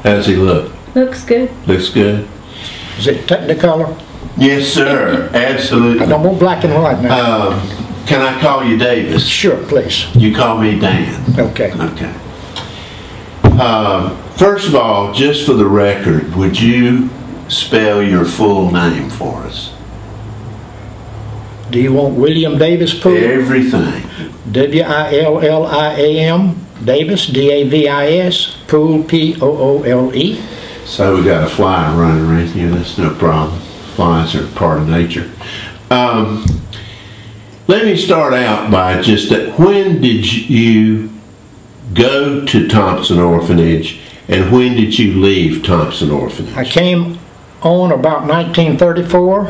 How's he look? Looks good. Looks good? Is it Technicolor? Yes, sir. Absolutely. I don't want black and white now. Can I call you Davis? Sure, please. You call me Dan. Okay. Okay. First of all, just for the record, would you spell your full name for us? Do you want William Davis Poole? Everything. W-I-L-L-I-A-M, Davis, D-A-V-I-S, Poole, P-O-O-L-E. So we got a fly running around here. That's no problem. Flies are part of nature. Let me start out by just when did you go to Thompson Orphanage and when did you leave Thompson Orphanage? I came on about 1934,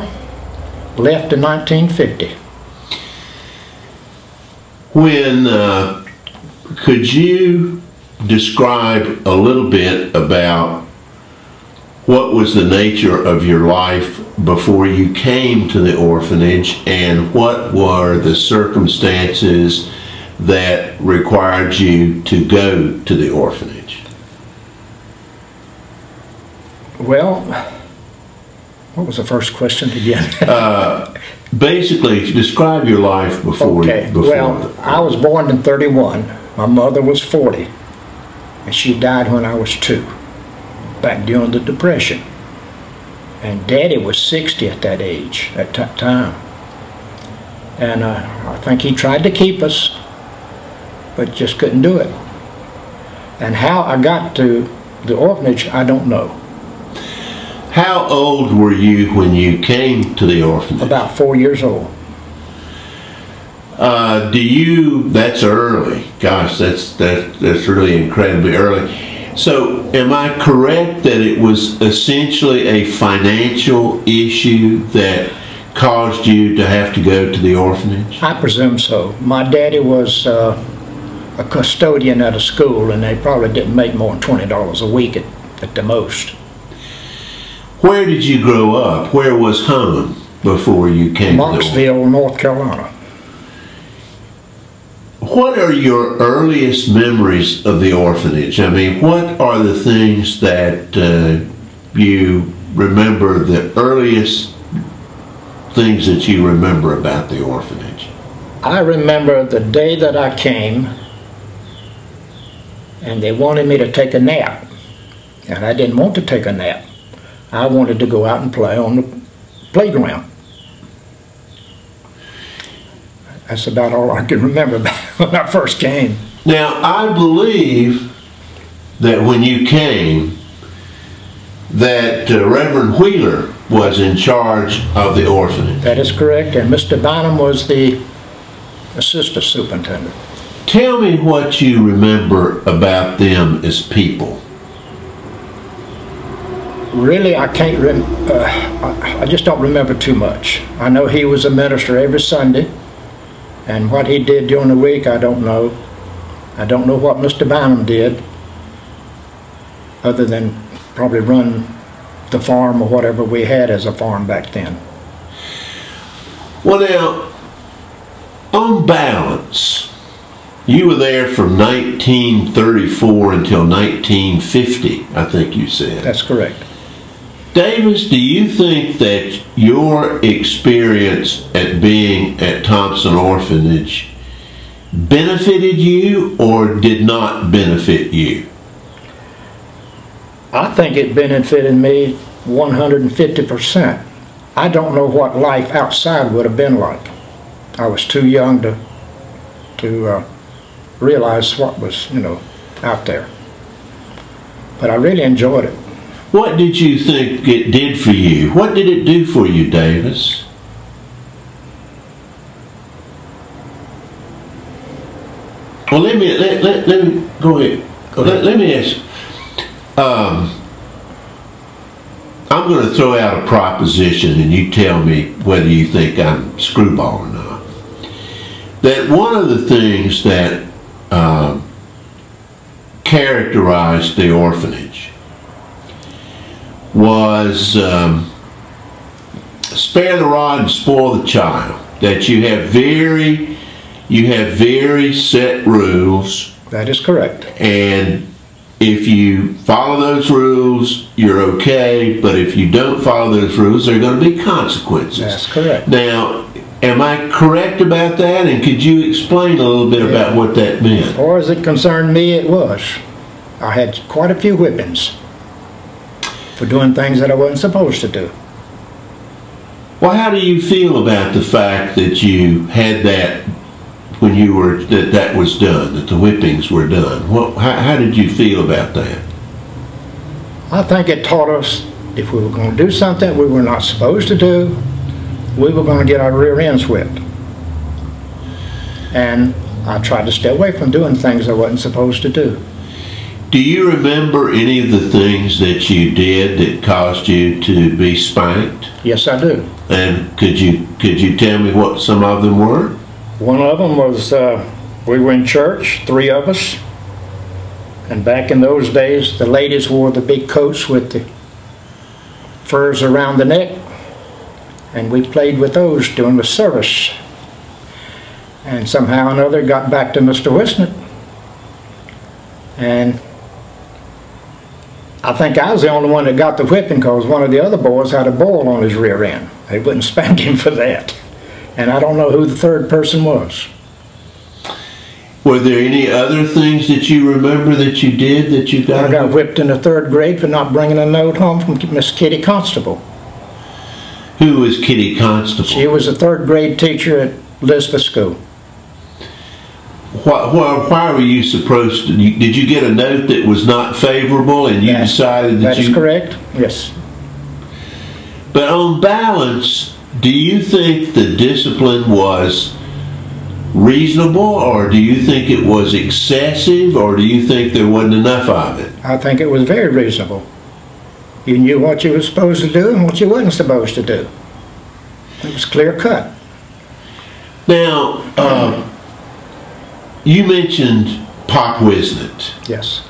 left in 1950. When, could you describe a little bit about what was the nature of your life before you came to the orphanage and what were the circumstances that required you to go to the orphanage? Well, what was the first question again? Basically, describe your life before. Okay, well, I was born in 31. My mother was 40, and she died when I was 2, back during the Depression. And Daddy was 60 at that age, at that time. And I think he tried to keep us, but just couldn't do it. And how I got to the orphanage, I don't know. How old were you when you came to the orphanage? About 4 years old. That's early. Gosh, that's really incredibly early. So, am I correct that it was essentially a financial issue that caused you to have to go to the orphanage? I presume so. My daddy was a custodian at a school, and they probably didn't make more than $20 a week at the most. Where did you grow up? Where was home before you came to the orphanage? Marksville, North Carolina. What are your earliest memories of the orphanage? I mean, what are the things that you remember, the earliest things that you remember about the orphanage? I remember the day that I came, and they wanted me to take a nap. And I didn't want to take a nap. I wanted to go out and play on the playground. That's about all I can remember about when I first came. Now, I believe that when you came, that Reverend Wheeler was in charge of the orphanage. That is correct, and Mr. Bynum was the assistant superintendent. Tell me what you remember about them as people. Really, I can't I just don't remember too much. I know he was a minister every Sunday, and what he did during the week, I don't know. I don't know what Mr. Bynum did, other than probably run the farm or whatever we had as a farm back then. Well, now, on balance, you were there from 1934 until 1950, I think you said. That's correct. Davis, do you think that your experience at being at Thompson Orphanage benefited you or did not benefit you? I think it benefited me 150%. I don't know what life outside would have been like. I was too young to realize what was, out there. But I really enjoyed it. What did you think it did for you? What did it do for you, Davis? Well, let me go ahead. Let me ask. I'm going to throw out a proposition, and you tell me whether you think I'm screwball or not. That one of the things that characterized the orphanage was spare the rod and spoil the child. That you have very set rules. That is correct. And if you follow those rules, you're okay, but if you don't follow those rules, there are going to be consequences. That's correct. Now, am I correct about that? And could you explain a little bit about what that meant? As far as it concerned me, it was. I had quite a few whippings for doing things that I wasn't supposed to do. Well, how do you feel about the fact that you had that when you were, that was done, that the whippings were done? How did you feel about that? I think it taught us if we were going to do something we were not supposed to do, we were going to get our rear ends whipped. And I tried to stay away from doing things I wasn't supposed to do. Do you remember any of the things that you did that caused you to be spanked? Yes, I do. And could you tell me what some of them were? One of them was, we were in church, 3 of us. And back in those days, the ladies wore the big coats with the furs around the neck. And we played with those during the service. And somehow or another got back to Mr. Wisnett. And I think I was the only one that got the whipping because one of the other boys had a boil on his rear end. They wouldn't spank him for that. And I don't know who the third person was. Were there any other things that you remember that you did that you got? I got whipped in the 3rd grade for not bringing a note home from Miss Kitty Constable. Who was Kitty Constable? She was a 3rd grade teacher at Elizabeth School. Why were you supposed to? Did you get a note that was not favorable and you decided that you... That's correct, yes. But on balance, do you think the discipline was reasonable, or do you think it was excessive, or do you think there wasn't enough of it? I think it was very reasonable. You knew what you were supposed to do and what you wasn't supposed to do. It was clear cut. Now, you mentioned Pop Wisnett. Yes.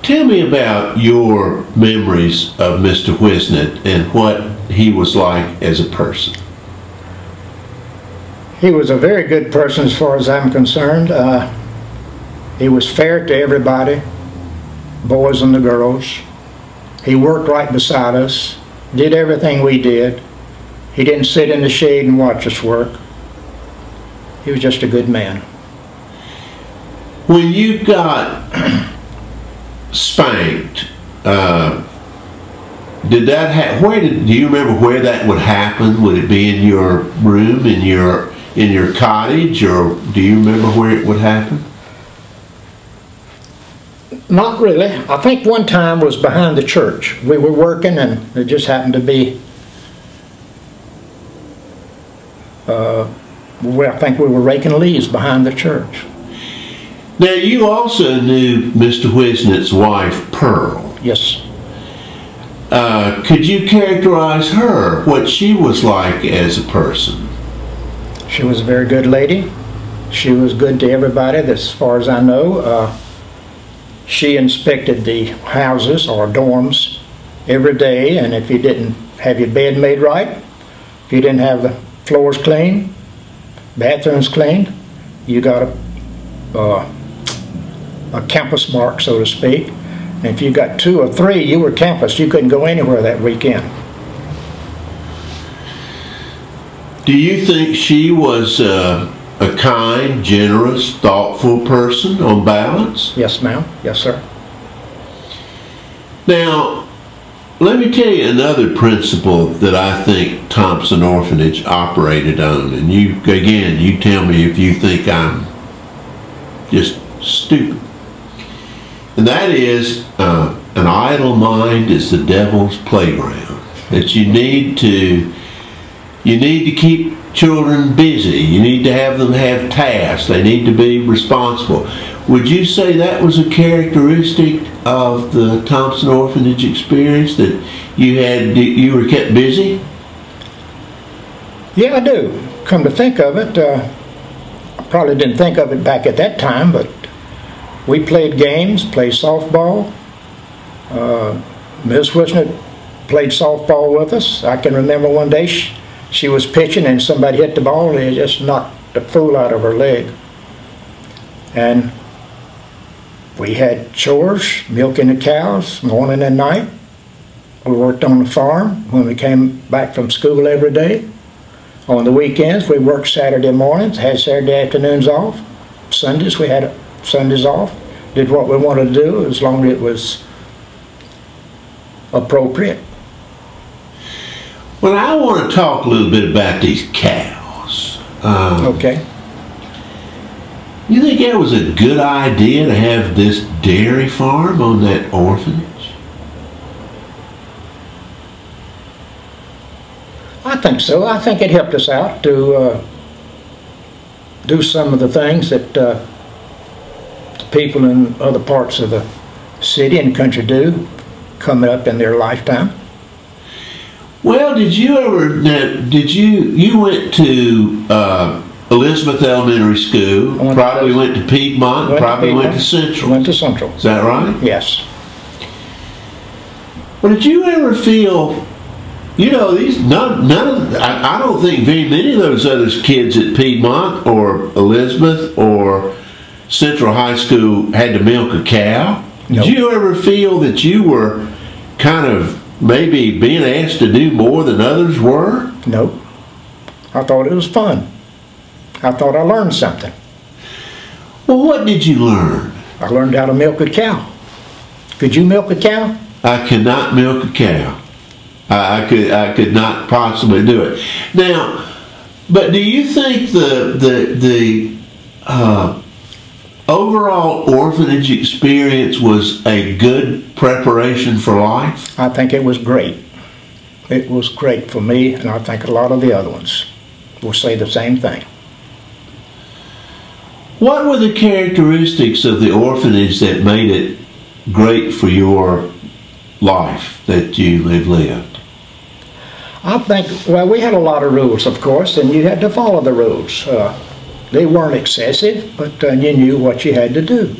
Tell me about your memories of Mr. Wisnett and what he was like as a person. He was a very good person as far as I'm concerned. He was fair to everybody, boys and the girls. He worked right beside us, did everything we did. He didn't sit in the shade and watch us work. He was just a good man. When you got spanked, do you remember where that would happen? Would it be in your room, in your cottage, or do you remember where it would happen? Not really. I think one time was behind the church. We were working and it just happened to be I think we were raking leaves behind the church. Now, you also knew Mr. Wisnett's wife, Pearl. Yes. Could you characterize her, what she was like as a person? She was a very good lady. She was good to everybody, as far as I know. She inspected the houses or dorms every day, and if you didn't have your bed made right, if you didn't have the floors clean, bathrooms cleaned, you got a campus mark, so to speak. And if you got 2 or 3, you were campus. You couldn't go anywhere that weekend. Do you think she was a kind, generous, thoughtful person on balance? Yes, ma'am. Yes, sir. Now, let me tell you another principle that I think Thompson Orphanage operated on, and you tell me if you think I'm just stupid. And that is, an idle mind is the devil's playground. That you need to keep children busy. You need to have them have tasks. They need to be responsible. Would you say that was a characteristic of the Thompson Orphanage experience, that you were kept busy? Yeah, I do. Come to think of it, I probably didn't think of it back at that time, but we played games, played softball. Ms. Wisnett played softball with us. I can remember one day she was pitching and somebody hit the ball and it just knocked the fool out of her leg. And We had chores, milking the cows, morning and night. We worked on the farm when we came back from school every day. On the weekends, we worked Saturday mornings, had Saturday afternoons off. Sundays, we had Sundays off. Did what we wanted to do as long as it was appropriate. Well, I want to talk a little bit about these cows. Okay. You think that was a good idea to have this dairy farm on that orphanage? I think so. I think it helped us out to do some of the things that people in other parts of the city and country do coming up in their lifetime. Well, did you ever, you went to Elizabeth Elementary School, probably went to Piedmont, probably went to Central. Went to Central. Is that right? Yes. Well, did you ever feel, you know, I don't think very many of those other kids at Piedmont or Elizabeth or Central High School had to milk a cow? Nope. Did you ever feel that you were kind of maybe being asked to do more than others were? Nope. I thought it was fun. I thought I learned something. Well, what did you learn? I learned how to milk a cow. Could you milk a cow? I cannot milk a cow. I could not possibly do it. Now, but do you think the overall orphanage experience was a good preparation for life? I think it was great. It was great for me, and I think a lot of the other ones will say the same thing. What were the characteristics of the orphanage that made it great for your life that you have lived? I think, well, we had a lot of rules, of course, and you had to follow the rules. They weren't excessive, but you knew what you had to do.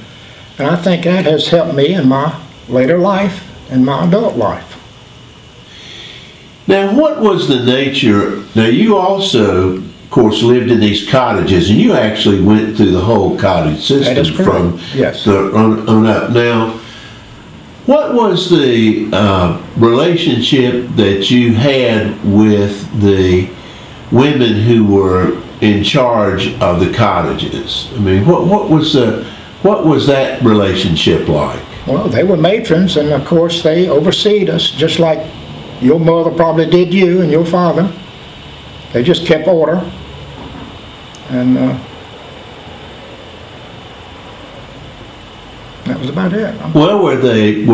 And I think that has helped me in my later life and my adult life. Now, what was the nature? Now, you also, of course, lived in these cottages, and you actually went through the whole cottage system from yes. on up. Now, what was the relationship that you had with the women who were in charge of the cottages? I mean, what was that relationship like? Well, they were matrons, and of course they overseed us, just like your mother probably did you and your father. They just kept order, and that was about it. Well, were they?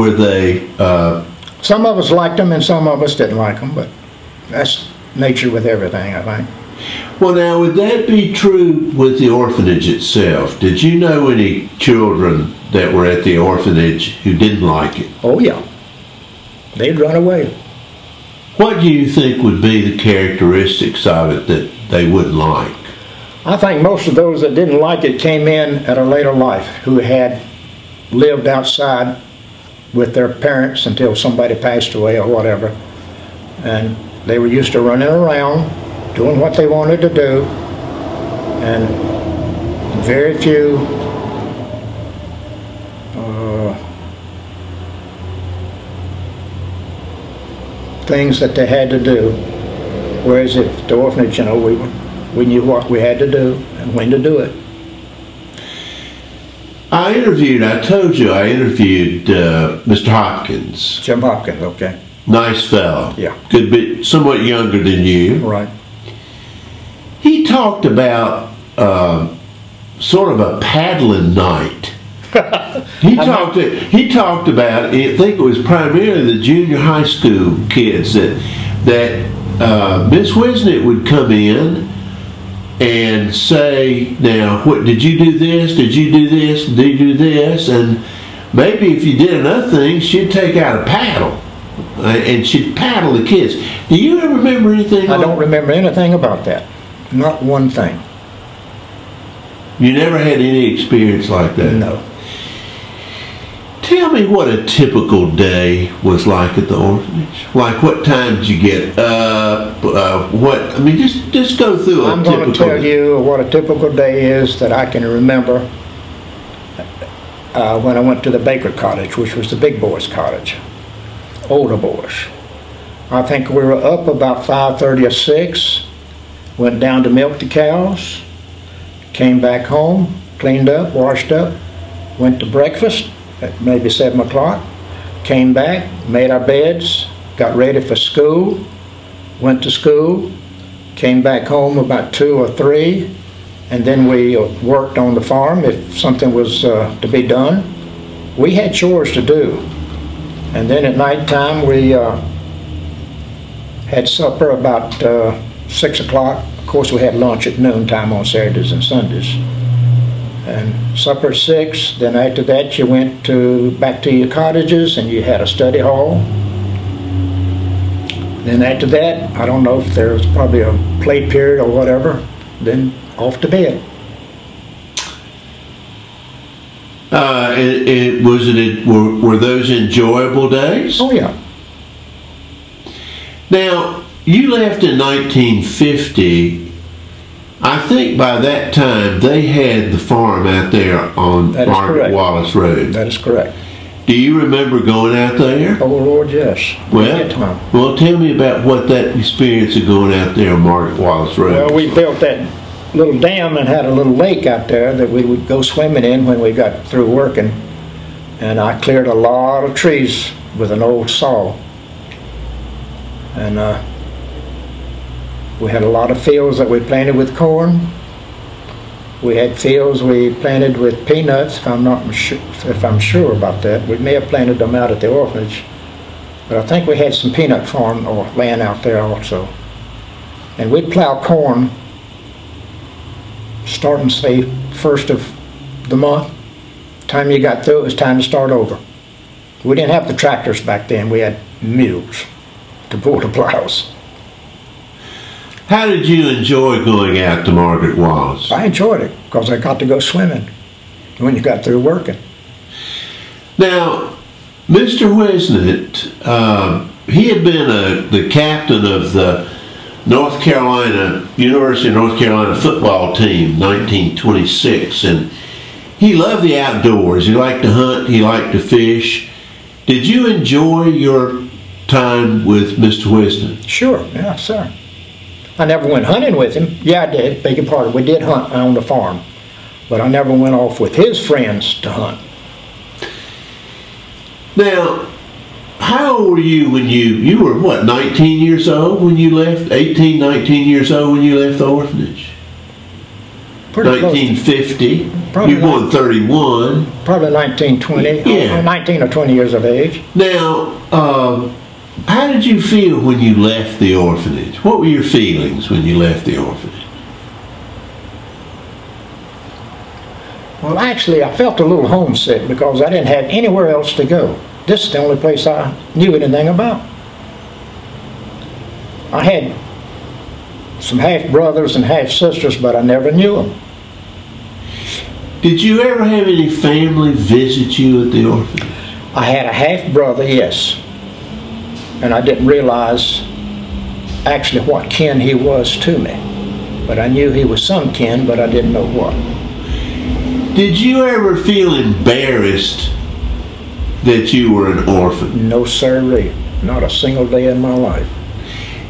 Some of us liked them, and some of us didn't like them, but that's nature with everything, I think. Well, now, would that be true with the orphanage itself? Did you know any children that were at the orphanage who didn't like it? Oh, yeah. They'd run away. What do you think would be the characteristics of it that they wouldn't like? I think most of those that didn't like it came in at a later life, who had lived outside with their parents until somebody passed away or whatever. And they were used to running around, doing what they wanted to do, and very few things that they had to do. Whereas at the orphanage, you know, we knew what we had to do and when to do it. I told you I interviewed Mr. Hopkins. Jim Hopkins, okay. Nice fellow. Yeah. Could be somewhat younger than you. Right. He talked about sort of a paddling night. He talked about, I think it was primarily the junior high school kids that Miss Wisnett would come in and say, now, what did you do this? Did you do this? Did you do this? And maybe if you did enough things, she'd take out a paddle and she'd paddle the kids. Do you ever remember anything? I don't remember anything about that. Not one thing. You never had any experience like that? No. Tell me what a typical day was like at the orphanage. Like, what time did you get up? Just go through I'm going to tell you what a typical day is that I can remember when I went to the Baker Cottage, which was the big boys' cottage, older boys. I think we were up about 5:30 or 6, went down to milk the cows, came back home, cleaned up, washed up, went to breakfast at maybe 7 o'clock, came back, made our beds, got ready for school, went to school, came back home about 2 or 3, and then we worked on the farm if something was to be done. We had chores to do. And then at nighttime we had supper about 6 o'clock. Of course we had lunch at noontime on Saturdays and Sundays. And supper at 6, then after that you went back to your cottages and you had a study hall. Then after that, I don't know if there was probably a play period or whatever, then off to bed. Were those enjoyable days? Oh yeah. Now, you left in 1950. I think by that time they had the farm out there on Margaret Wallace Road. That is correct. Do you remember going out there? Oh Lord, yes. Well, tell me about what that experience of going out there on Margaret Wallace Road. Well, we built that little dam and had a little lake out there that we would go swimming in when we got through working. And I cleared a lot of trees with an old saw. And we had a lot of fields that we planted with corn. We had fields we planted with peanuts, if I'm sure about that. We may have planted them out at the orphanage, but I think we had some peanut farm or land out there also. And we'd plow corn starting, say, 1st of the month. Time you got through, it was time to start over. We didn't have the tractors back then. We had mules to pull the plows. How did you enjoy going out to Margaret Wallace? I enjoyed it because I got to go swimming when you got through working. Now, Mr. Wisnett, he had been the captain of the University of North Carolina football team, 1926, and he loved the outdoors. He liked to hunt, he liked to fish. Did you enjoy your time with Mr. Wisnett? Sure, yeah, sir. I never went hunting with him. Yeah, I did, beg your pardon. We did hunt on the farm, but I never went off with his friends to hunt. Now, how old were you when you were, what, 19 years old when you left? 18, 19 years old when you left the orphanage? Pretty 1950. You were born 31. Probably 1920. Yeah. 19 or 20 years of age. Now, how did you feel when you left the orphanage? What were your feelings when you left the orphanage? Well, actually, I felt a little homesick because I didn't have anywhere else to go. This is the only place I knew anything about. I had some half-brothers and half-sisters, but I never knew them. Did you ever have any family visit you at the orphanage? I had a half-brother, yes. And I didn't realize actually what kin he was to me. But I knew he was some kin, but I didn't know what. Did you ever feel embarrassed that you were an orphan? No sirree, not a single day in my life.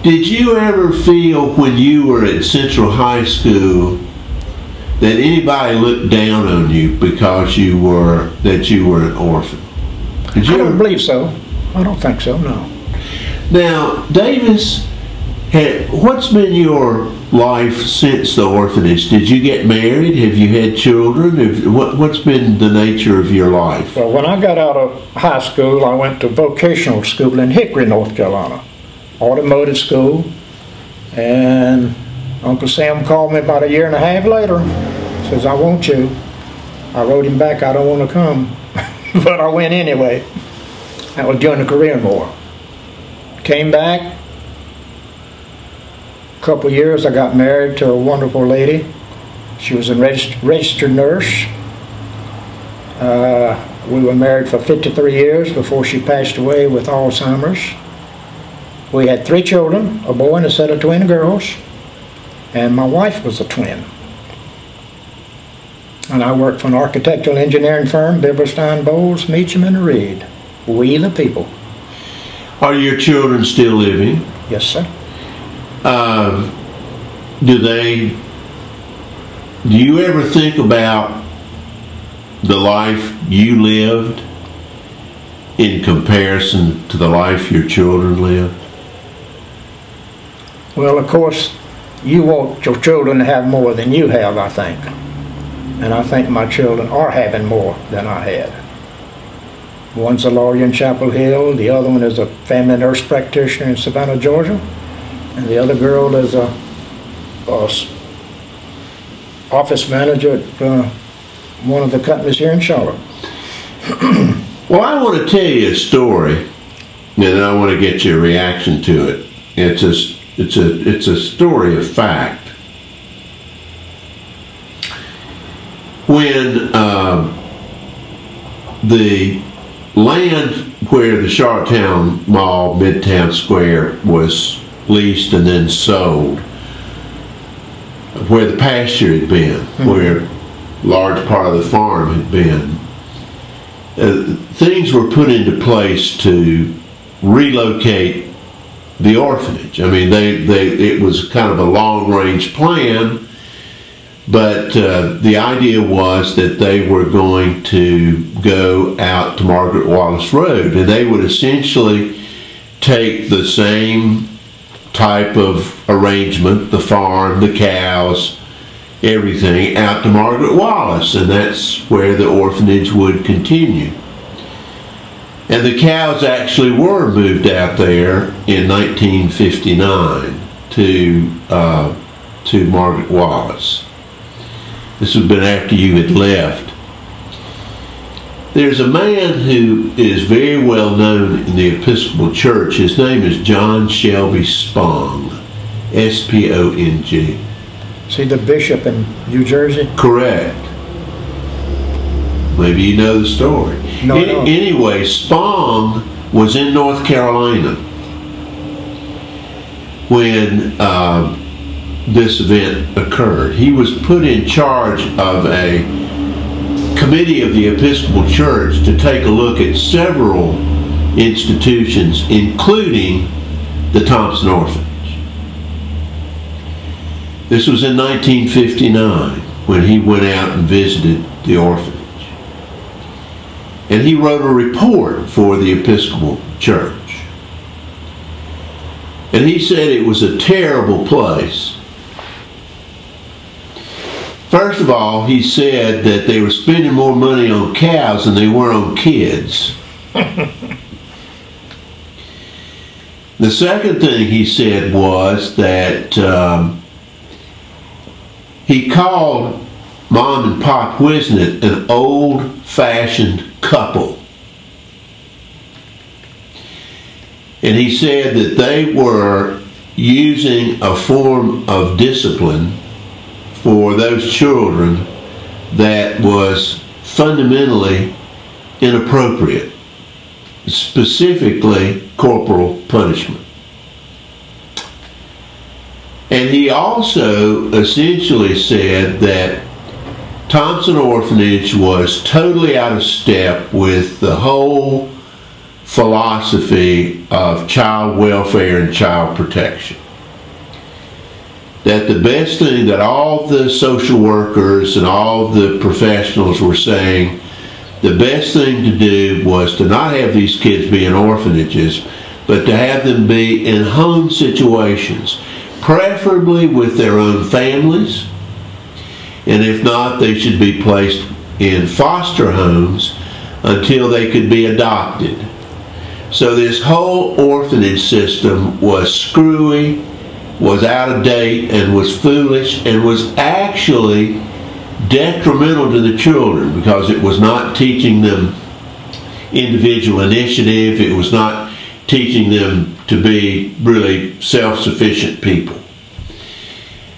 Did you ever feel when you were at Central High School that anybody looked down on you because you were an orphan? I don't believe so. I don't think so, no. Now, Davis, what's been your life since the orphanage? Did you get married? Have you had children? What's been the nature of your life? Well, when I got out of high school, I went to vocational school in Hickory, North Carolina. Automotive school. And Uncle Sam called me about a year and a half later. Says, I want you. I wrote him back, I don't want to come. But I went anyway. That was during the Korean War. Came back. A couple of years I got married to a wonderful lady. She was a registered nurse. We were married for 53 years before she passed away with Alzheimer's. We had 3 children, a boy and a set of twin girls, and my wife was a twin. And I work for an architectural engineering firm, Bibberstein, Bowles, Meacham, and Reed. We the people. Are your children still living? Yes, sir. Do you ever think about the life you lived in comparison to the life your children lived? Well, of course, you want your children to have more than you have, I think. And I think my children are having more than I had. One's a lawyer in Chapel Hill, the other one is a family nurse practitioner in Savannah, Georgia, and the other girl is a office manager at one of the companies here in Charlotte. Well, I want to tell you a story, and I want to get your reaction to it. It's a story of fact. When the land where the Charlottetown Mall, Midtown Square, was leased and then sold, where the pasture had been, where a large part of the farm had been, things were put into place to relocate the orphanage. I mean, it was kind of a long-range plan, but the idea was that they were going to go out to Margaret Wallace Road, and they would essentially take the same type of arrangement, the farm, the cows, everything, out to Margaret Wallace, and that's where the orphanage would continue. And the cows actually were moved out there in 1959 to Margaret Wallace. This would have been after you had left. There's a man who is very well known in the Episcopal Church. His name is John Shelby Spong, S-P-O-N-G. Is he the bishop in New Jersey? Correct. Maybe you know the story. No, no. Anyway, Spong was in North Carolina when this event occurred. He was put in charge of a committee of the Episcopal Church to take a look at several institutions, including the Thompson Orphanage. This was in 1959 when he went out and visited the orphanage. And he wrote a report for the Episcopal Church. And he said it was a terrible place. First of all, he said that they were spending more money on cows than they were on kids. The second thing he said was that he called Mom and Pop Wisnett an old-fashioned couple. And he said that they were using a form of discipline for those children that was fundamentally inappropriate, specifically corporal punishment. And he also essentially said that Thompson Orphanage was totally out of step with the whole philosophy of child welfare and child protection. That the best thing that all the social workers and all the professionals were saying, the best thing to do was to not have these kids be in orphanages, but to have them be in home situations, preferably with their own families. And if not, they should be placed in foster homes until they could be adopted. So this whole orphanage system was screwy, was out of date, and was foolish, and was actually detrimental to the children because it was not teaching them individual initiative. It was not teaching them to be really self-sufficient people.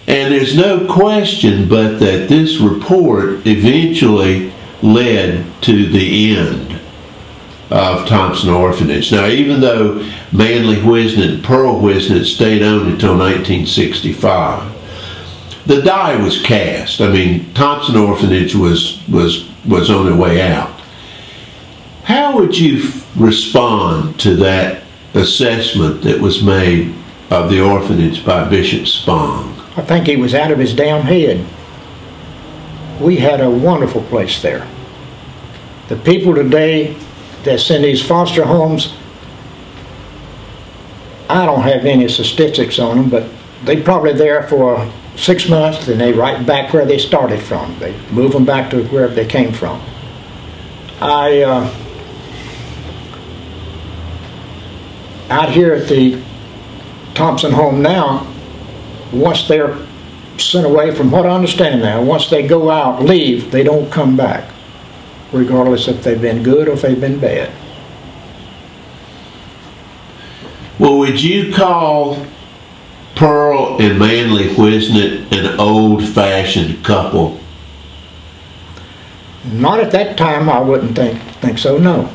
And there's no question but that this report eventually led to the end of Thompson Orphanage. Now, even though Manley Wisnett and Pearl Wisnett stayed on until 1965, the die was cast. I mean, Thompson Orphanage was on their way out. How would you respond to that assessment that was made of the orphanage by Bishop Spong? I think he was out of his damn head. We had a wonderful place there. The people today that's in these foster homes, I don't have any statistics on them, but they probably there for 6 months, then they right back where they started from. They move them back to wherever they came from. Out here at the Thompson home now, once they're sent away, from what I understand now, once they go out, leave, they don't come back, regardless if they've been good or if they've been bad. Well, would you call Pearl and Manley Wisnett an old-fashioned couple? Not at that time, I wouldn't think so, no.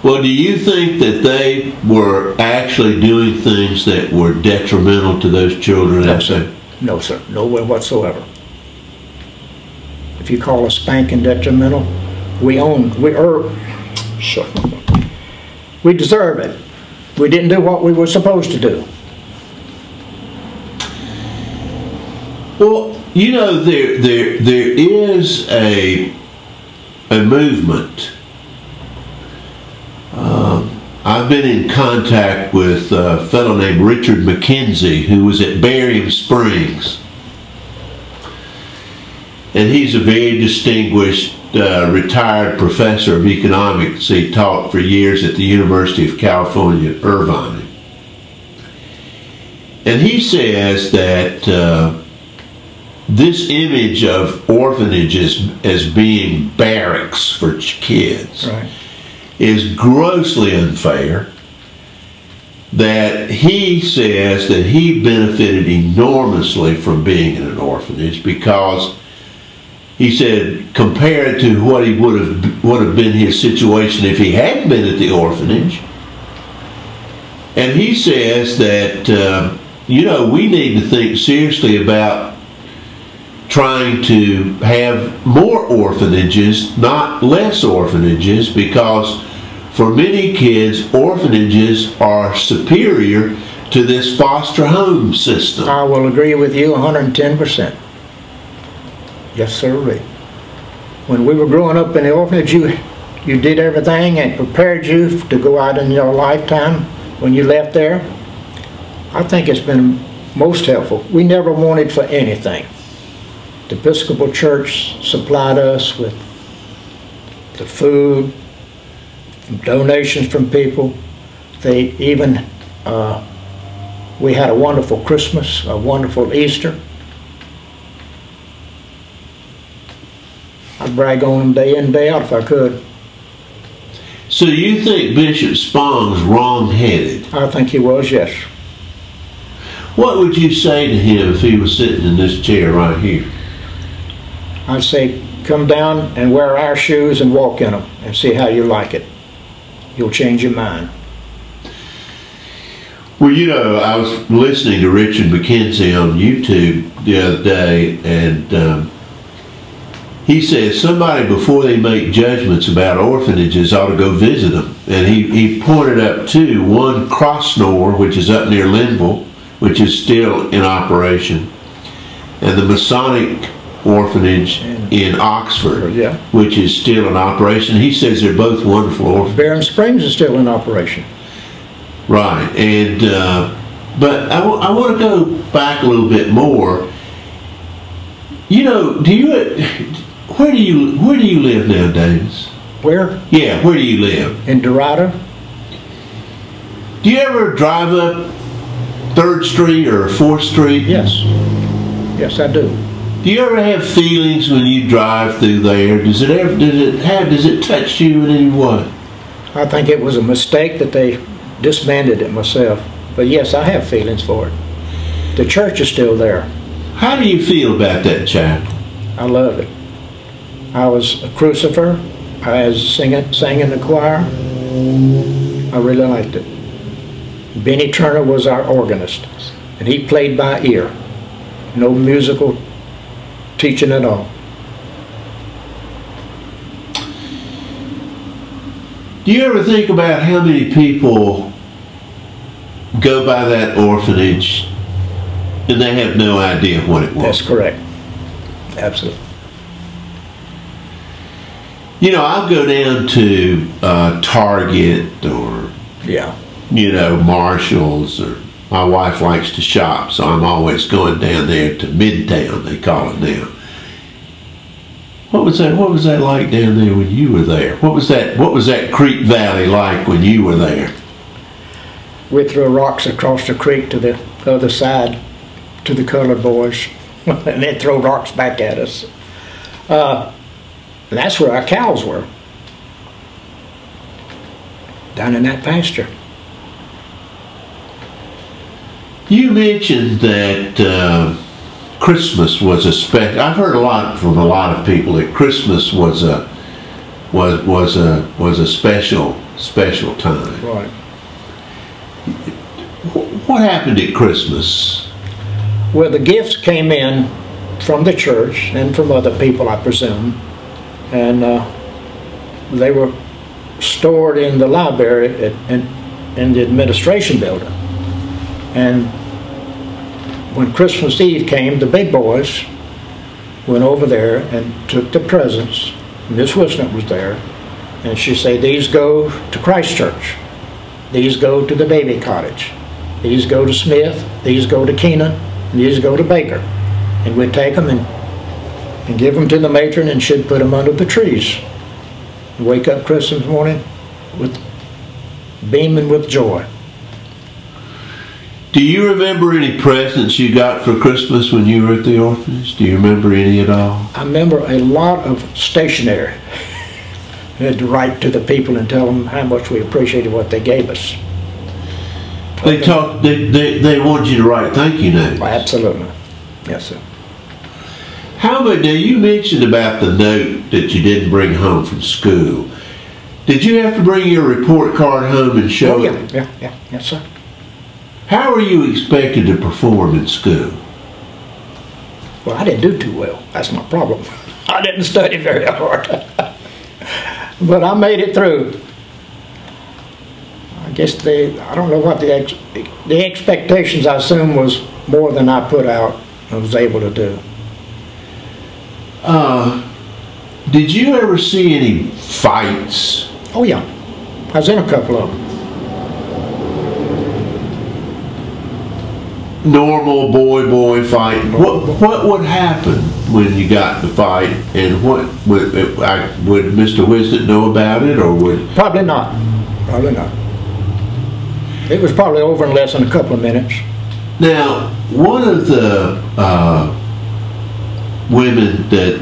Well, do you think that they were actually doing things that were detrimental to those children? No, sir. No, sir. No way whatsoever. If you call a spanking detrimental, we deserve it. We didn't do what we were supposed to do. Well, you know, there is a movement. I've been in contact with a fellow named Richard McKenzie, who was at Barium Springs. And he's a very distinguished retired professor of economics. He taught for years at the University of California, Irvine. And he says that this image of orphanages as being barracks for kids, right, is grossly unfair. That he says that he benefited enormously from being in an orphanage, because he said, compared to what he would have been his situation if he hadn't been at the orphanage. And he says that you know, we need to think seriously about trying to have more orphanages, not less orphanages, because for many kids, orphanages are superior to this foster home system. I will agree with you 110%. Yes, sir. When we were growing up in the orphanage, you did everything and prepared you to go out in your lifetime when you left there. I think it's been most helpful. We never wanted for anything. The Episcopal Church supplied us with the food, donations from people. They even, we had a wonderful Christmas, a wonderful Easter. I'd brag on them day in, day out if I could. So you think Bishop Spong's wrong-headed? I think he was, yes. What would you say to him if he was sitting in this chair right here? I'd say, come down and wear our shoes and walk in them and see how you like it. You'll change your mind. Well, you know, I was listening to Richard McKenzie on YouTube the other day, and he says somebody, before they make judgments about orphanages, ought to go visit them. And he pointed up to one, Crossnore, which is up near Linville, which is still in operation, and the Masonic Orphanage in Oxford, yeah, which is still in operation. He says they're both wonderful orphanages. Barium Springs is still in operation. Right, and but I want to go back a little bit more. You know, where do you live now, Davis? Where? Yeah, where do you live? In Dorado. Do you ever drive up 3rd Street or 4th Street? Yes. Yes, I do. Do you ever have feelings when you drive through there? Does it touch you in any way? I think it was a mistake that they disbanded it myself. But yes, I have feelings for it. The church is still there. How do you feel about that chapel? I love it. I was a crucifer. I sang in the choir. I really liked it. Benny Turner was our organist, and he played by ear. No musical teaching at all. Do you ever think about how many people go by that orphanage and they have no idea what it was? That's correct. Absolutely. You know, I'll go down to Target or, Yeah. you know, Marshall's, or my wife likes to shop, so I'm always going down there to Midtown, they call it now. What was that like down there when you were there? What was that Creek Valley like when you were there? We threw rocks across the creek to the other side to the colored boys, and they'd throw rocks back at us. And that's where our cows were, down in that pasture. You mentioned that Christmas was a special. I've heard a lot from a lot of people that Christmas was a special time. Right. What happened at Christmas? Well, the gifts came in from the church and from other people, I presume, and they were stored in the library in the administration building. And when Christmas Eve came, the big boys went over there and took the presents. Miss Wisnett was there, and she said, "These go to Christ Church. These go to the baby cottage. These go to Smith. These go to Keenan. And these go to Baker." And we'd take them and give them to the matron, and she'd put them under the trees. And wake up Christmas morning with beaming with joy. Do you remember any presents you got for Christmas when you were at the orphanage? Do you remember any at all? I remember a lot of stationery. We had to write to the people and tell them how much we appreciated what they gave us. They wanted you to write thank you notes. Absolutely. Yes, sir. How about, now you mentioned about the note that you didn't bring home from school. Did you have to bring your report card home and show it? Yeah, yes, sir. How are you expected to perform in school? Well, I didn't do too well. That's my problem. I didn't study very hard. But I made it through. I guess I don't know what the expectations, I assume, was more than I put out and was able to do. Did you ever see any fights? Oh yeah, I was in a couple of them. Normal boy fight. What would happen when you got in the fight, and what would Mr. Wisnett know about it, or would? Probably not. Probably not. It was probably over in less than a couple of minutes. Now, one of the women that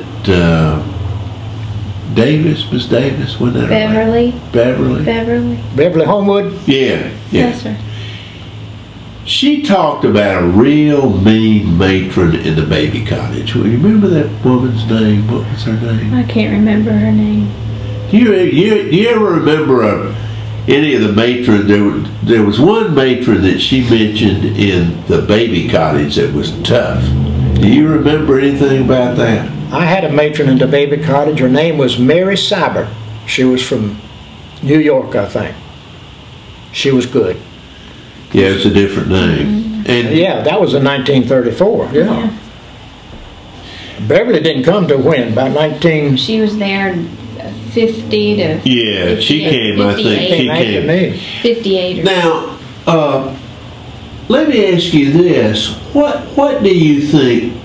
Miss Davis, wasn't that Beverly. Right? Beverly. Beverly Homewood? Yeah. Yes, sir. She talked about a real mean matron in the baby cottage. Well, you remember that woman's name? What was her name? I can't remember her name. Do you ever remember any of the matrons? There was one matron that she mentioned in the baby cottage that was tough. Do you remember anything about that? I had a matron in the baby cottage. Her name was Mary Seibert. She was from New York, I think. She was good. Yeah, it's a different name. And yeah, that was in 1934. Yeah. Beverly didn't come to when? About 19... She was there 50 to... Yeah, she came, I think. She came. 58 or Now, let me ask you this. What do you think...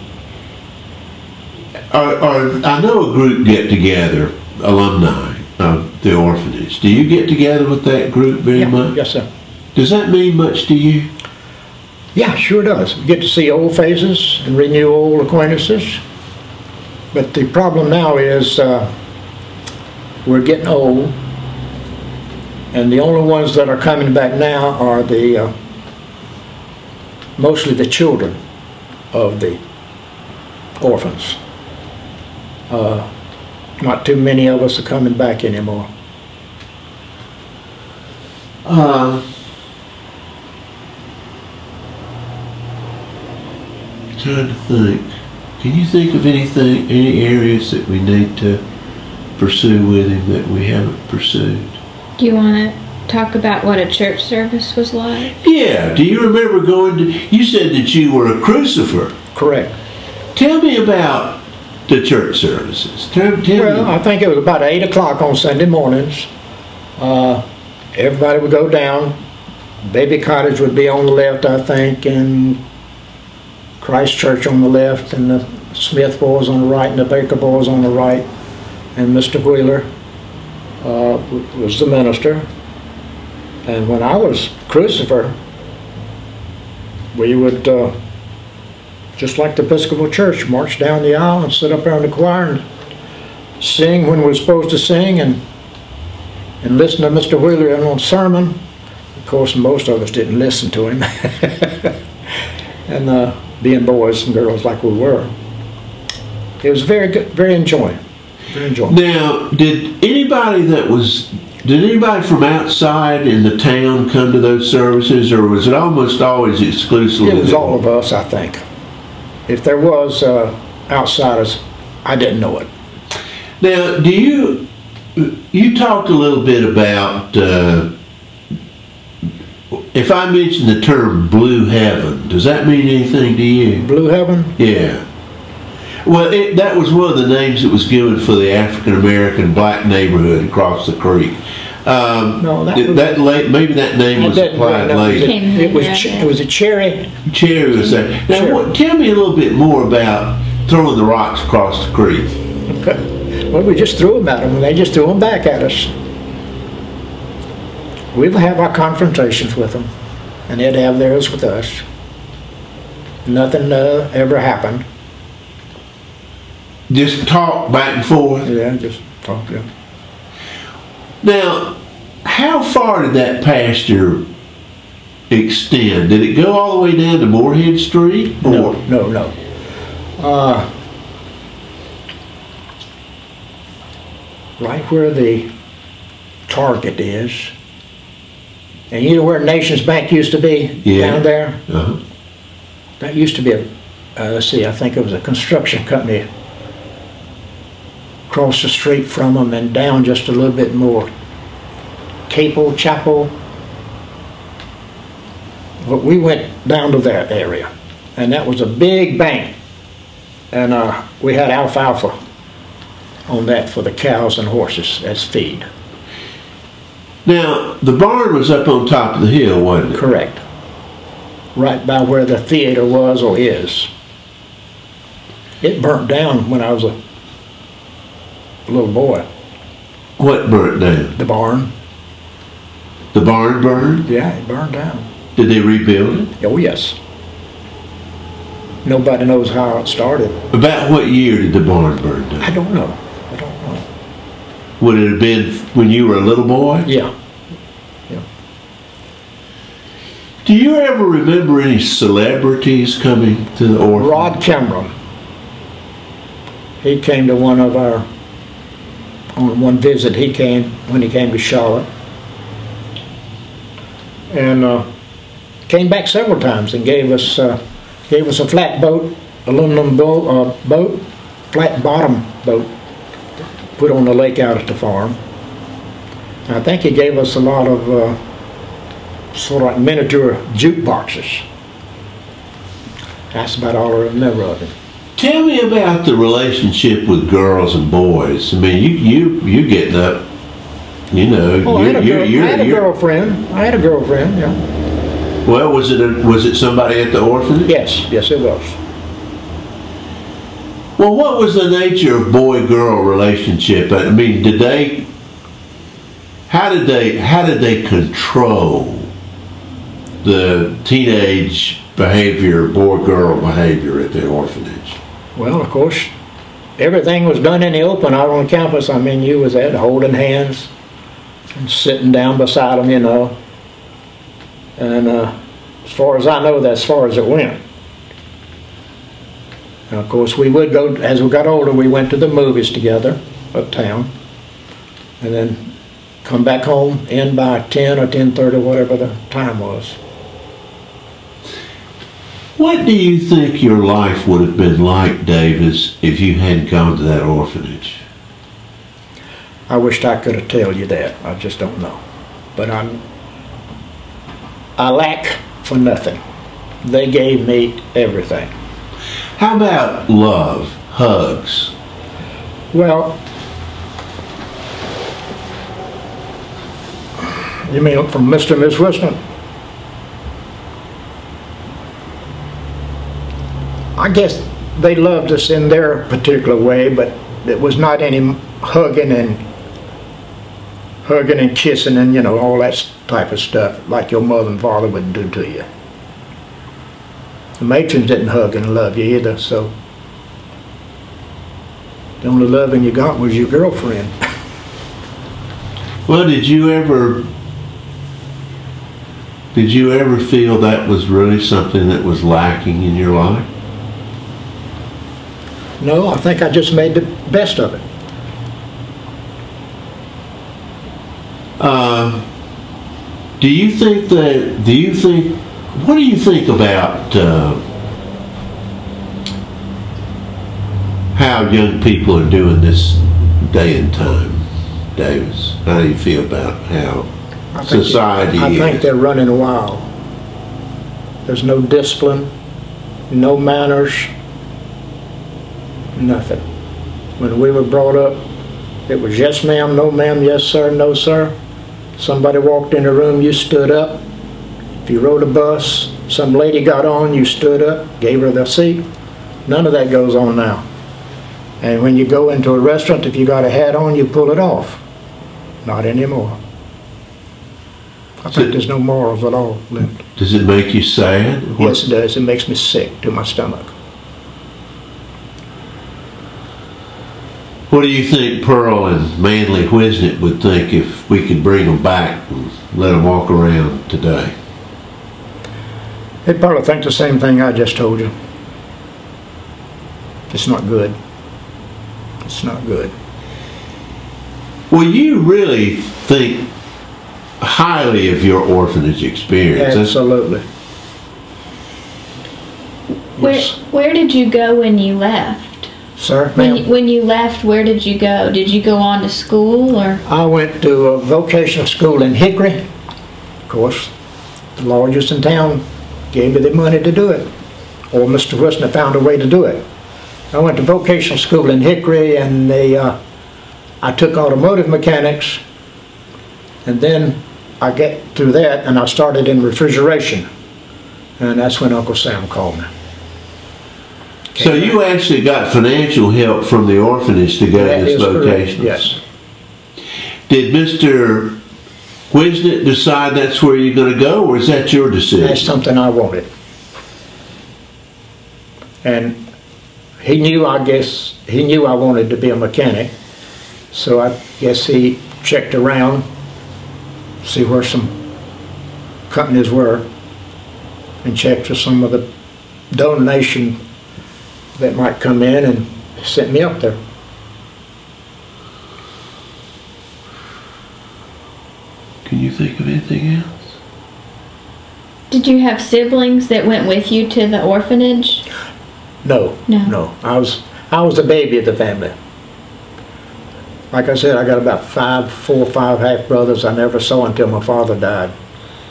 I know a group get together, alumni of the orphanage. Do you get together with that group very much? Yes, sir. Does that mean much to you? Yeah, sure does. You get to see old faces and renew old acquaintances. But the problem now is we're getting old, and the only ones that are coming back now are mostly the children of the orphans. Not too many of us are coming back anymore. trying to think. Can you think of anything, any areas that we need to pursue with him that we haven't pursued? Do you want to talk about what a church service was like? Yeah. Do you remember going to? You said that you were a crucifer. Correct. Tell me about the church services. Tell Well, me. I think it was about 8 o'clock on Sunday mornings. Everybody would go down. Baby Cottage would be on the left, I think, and Christ Church on the left, and the Smith boys on the right, and the Baker boys on the right, and Mr. Wheeler was the minister. And when I was crucifer, we would, just like the Episcopal Church, march down the aisle and sit up there in the choir and sing when we were supposed to sing, and listen to Mr. Wheeler on sermon. Of course, most of us didn't listen to him. And being boys and girls like we were, it was very good, very enjoyable. Very enjoyable. Now, did anybody from outside in the town come to those services, or was it almost always exclusively? It was all of us, I think. If there was outsiders, I didn't know it. Now, you talked a little bit about, if I mention the term Blue Heaven, does that mean anything to you? Blue Heaven? Yeah. Well, that was one of the names that was given for the African-American black neighborhood across the creek. No, maybe that name was applied later. It was a cherry. Cherry was there. Now, tell me a little bit more about throwing the rocks across the creek. Well, we just threw them at them, and they just threw them back at us. We'd have our confrontations with them, and they'd have theirs with us. Nothing ever happened. Just talk back and forth? Yeah, just talk, yeah. Now, how far did that pasture extend? Did it go all the way down to Moorhead Street? No. Right where the Target is, and you know where Nations Bank used to be? Yeah. Down there? Uh-huh. That used to be let's see, I think it was a construction company across the street from them, and down just a little bit more. Chapel. But we went down to that area, and that was a big bank, and we had alfalfa on that for the cows and horses as feed. Now, the barn was up on top of the hill, wasn't it? Correct. Right by where the theater was or is. It burnt down when I was a little boy. What burnt down? The barn. The barn burned? Yeah, it burned down. Did they rebuild it? Oh, yes. Nobody knows how it started. About what year did the barn burn down? I don't know. Would it have been when you were a little boy? Yeah. Do you ever remember any celebrities coming to the orphanage? Rod Cameron. He came to on one visit when he came to Charlotte. And came back several times and gave us a flat boat, aluminum boat, flat bottom boat, put on the lake out at the farm. And I think he gave us a lot of sort of like miniature jukeboxes. That's about all I remember of him. Tell me about the relationship with girls and boys. I mean, you're getting up, you know. Oh, I had a girlfriend. I had a girlfriend, yeah. Well, was it somebody at the orphanage? Yes, it was. Well, what was the nature of boy-girl relationship? I mean, how did they control the teenage behavior, boy-girl behavior at the orphanage? Well, of course, everything was done in the open out on campus. I mean, you was there holding hands and sitting down beside them, you know. And as far as I know, that's as far as it went. And of course, we would go, as we got older, we went to the movies together uptown, and then come back home in by 10 or 10:30, whatever the time was. What do you think your life would have been like, Davis, if you hadn't gone to that orphanage? I wished I could have told you that. I just don't know. But I lack for nothing. They gave me everything. How about love, hugs? Well, you mean from Mr. and Miss Westman? I guess they loved us in their particular way, but it was not any hugging and kissing and, you know, all that type of stuff like your mother and father would do to you. The matrons didn't hug and love you either, so the only loving you got was your girlfriend. Well, did you ever feel that was really something that was lacking in your life? No, I think I just made the best of it. What do you think about how young people are doing this day and time, Davis? How do you feel about how society is? I think they're running wild. There's no discipline, no manners, nothing. When we were brought up, it was yes ma'am, no ma'am, yes sir, no sir. Somebody walked in the room, you stood up. If you rode a bus, some lady got on, you stood up, gave her the seat. None of that goes on now. And when you go into a restaurant, if you got a hat on, you pull it off. Not anymore. I think there's no morals at all left. Does it make you sad? Yes, it does. It makes me sick to my stomach. What do you think Pearl and Manly Wisnett would think if we could bring them back and let them walk around today? They'd probably think the same thing I just told you. It's not good. It's not good. Well, you really think highly of your orphanage experience. Absolutely. Yes. Where did you go when you left? Sir, ma'am? When you left, where did you go? Did you go on to school or? I went to a vocational school in Hickory. Of course, the largest in town gave me the money to do it. Or Mr. Westner found a way to do it. I went to vocational school in Hickory, and I took automotive mechanics, and then I get through that and I started in refrigeration, and that's when Uncle Sam called me. So you actually got financial help from the orphanage to go to this vocation? Yes. Did Mr. Wisnett decide that's where you're going to go, or is that your decision? That's something I wanted. And he knew, I guess, he knew I wanted to be a mechanic, so I guess he checked around, see where some companies were, and checked for some of the donation that might come in, and sent me up there. Can you think of anything else? Did you have siblings that went with you to the orphanage? No. I was the baby of the family. Like I said, I got about 4 or 5 half brothers I never saw until my father died,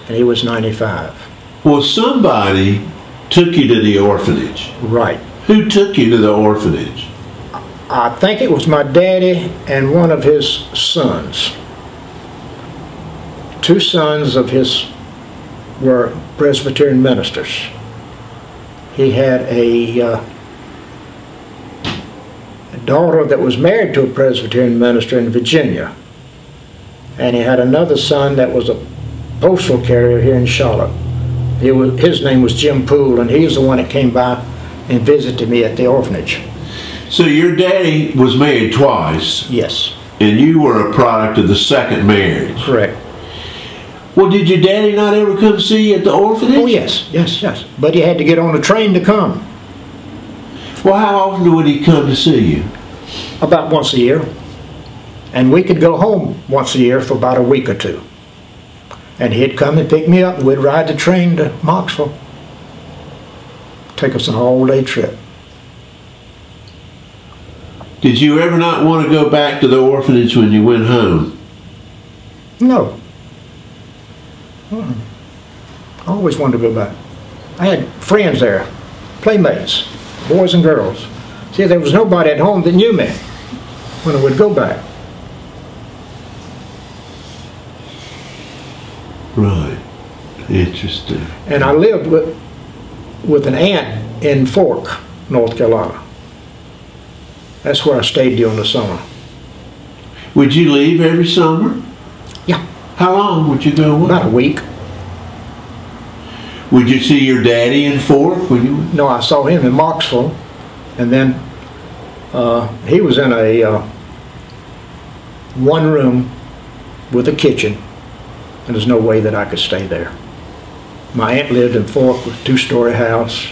and he was 95. Well, somebody took you to the orphanage. Right. Who took you to the orphanage? I think it was my daddy and one of his sons. 2 sons of his were Presbyterian ministers. He had a daughter that was married to a Presbyterian minister in Virginia, and he had another son that was a postal carrier here in Charlotte. His name was Jim Poole, and he was the one that came by and visited me at the orphanage. So your daddy was married twice? Yes. And you were a product of the second marriage? Correct. Well, did your daddy not ever come see you at the orphanage? Oh, yes. But he had to get on a train to come. Well, how often would he come to see you? About once a year. And we could go home once a year for about a week or 2. And he'd come and pick me up, and we'd ride the train to Knoxville. take us an all-day trip. Did you ever not want to go back to the orphanage when you went home? No. I always wanted to go back. I had friends there, playmates, boys and girls. See, there was nobody at home that knew me when I would go back. Right. Interesting. And I lived with an aunt in Fork, North Carolina. That's where I stayed during the summer. Would you leave every summer? Yeah. How long would you go away? About a week. Would you see your daddy in Fork when you? No, I saw him in Marksville, and then he was in a one room with a kitchen, and there's no way that I could stay there. My aunt lived in Fork with a two-story house.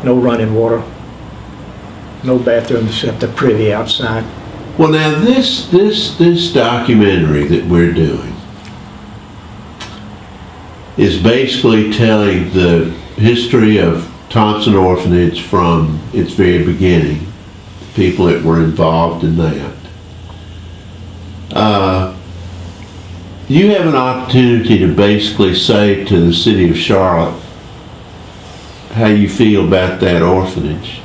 No running water, no bathroom except the privy outside. Well, now this documentary that we're doing is basically telling the history of Thompson Orphanage from its very beginning, the people that were involved in that. You have an opportunity to basically say to the city of Charlotte how you feel about that orphanage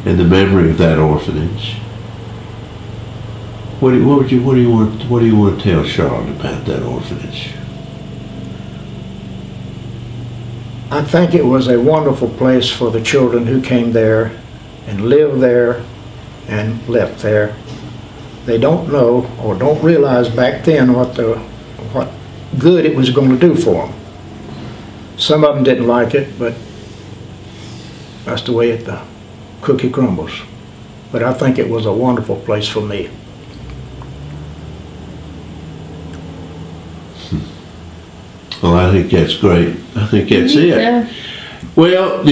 and the memory of that orphanage. What do you want to tell Charlotte about that orphanage? I think it was a wonderful place for the children who came there and lived there and left there. They don't know or don't realize back then what good it was going to do for them. Some of them didn't like it, but that's the way the cookie crumbles. But I think it was a wonderful place for me. Well, I think that's great. I think that's it. Yeah. Well,